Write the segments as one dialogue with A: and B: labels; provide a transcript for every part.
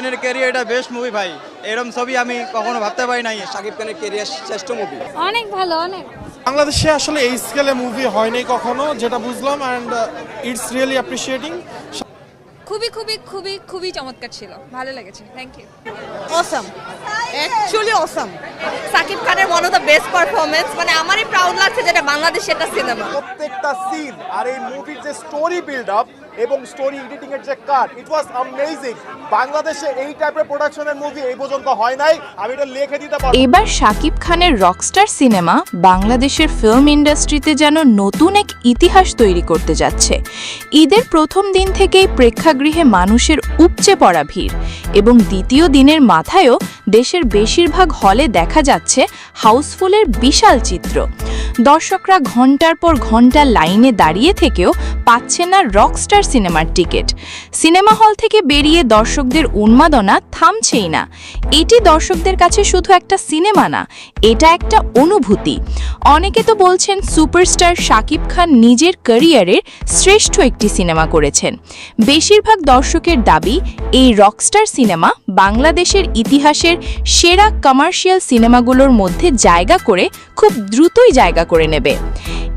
A: খানের ক্যারিয়ার এটা best movie ভাই, এরকম ছবি আমি কখনো ভাবতে পারি নাই।
B: শাকিব খানের ক্যারিয়ার শ্রেষ্ঠ মুভি।
C: অনেক ভালো, অনেক।
D: বাংলাদেশে আসলে এই স্কেলে মুভি হয়নি কখনো, যেটা বুঝলাম, অ্যান্ড ইটস রিয়েলি অ্যাপ্রিশিয়েটিং।
C: খুবই খুবই খুবই খুবই চমৎকার ছিল, ভালো লেগেছে। Thank you.
E: Awesome, actually awesome. Shakib খানের one of the best performance, মানে আমারই প্রাউড লাগছে যেটা বাংলাদেশ একটা সিনেমা।
F: প্রত্যেকটা সিন আর এই মুভির যে স্টোরি বিল্ড আপ এবং স্টোরি এডিটিং এর যে কাট, ইট ওয়াজ অ্যামেজিং। বাংলাদেশে এই টাইপের প্রোডাকশনের মুভি এই পর্যন্ত হয় নাই, আমি এটা লিখে দিতে পারবো।
G: এবার শাকিব খানের রকস্টার সিনেমা বাংলাদেশের ফিল্ম ইন্ডাস্ট্রিতে যেন নতুন এক ইতিহাস তৈরি করতে যাচ্ছে। ঈদের প্রথম দিন থেকেই প্রেক্ষাগৃহে মানুষের উপচে পড়া ভিড়, এবং দ্বিতীয় দিনের মাথায়ও দেশের বেশিরভাগ হলে দেখা যাচ্ছে হাউসফুলের বিশাল চিত্র। দর্শকরা ঘন্টার পর ঘন্টা লাইনে দাঁড়িয়ে থেকেও পাচ্ছে না রকস্টার সিনেমার টিকিট। সিনেমা হল থেকে বেরিয়ে দর্শকদের উন্মাদনা থামছেই না। এটি দর্শকদের কাছে শুধু একটা সিনেমা না, এটা একটা অনুভূতি। অনেকে তো বলছেন সুপারস্টার শাকিব খান নিজের ক্যারিয়ারের শ্রেষ্ঠ একটি সিনেমা করেছেন। বেশিরভাগ দর্শকের দাবি এই রকস্টার সিনেমা বাংলাদেশের ইতিহাসের সেরা কমার্শিয়াল সিনেমাগুলোর মধ্যে জায়গা করে খুব দ্রুতই জায়গা করে নেবে।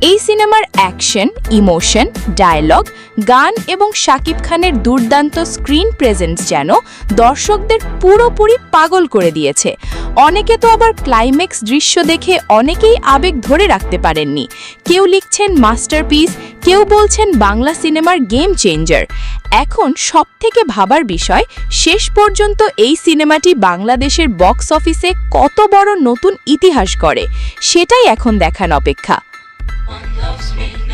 G: এই সিনেমার অ্যাকশন, ইমোশন, ডায়লগ, গান এবং শাকিব খানের দুর্দান্ত স্ক্রিন প্রেজেন্স যেন দর্শকদের পুরোপুরি পাগল করে দিয়েছে। অনেকে তো আবার ক্লাইম্যাক্স দৃশ্য দেখে অনেকেই আবেগ ধরে রাখতে পারেননি। কেউ লিখছেন মাস্টারপিস, কেউ বলছেন বাংলা সিনেমার গেম চেঞ্জার। এখন সবথেকে ভাবার বিষয়, শেষ পর্যন্ত এই সিনেমাটি বাংলাদেশের বক্স অফিসে কত বড় নতুন ইতিহাস গড়ে, সেটাই এখন দেখার অপেক্ষা।
H: One loves me.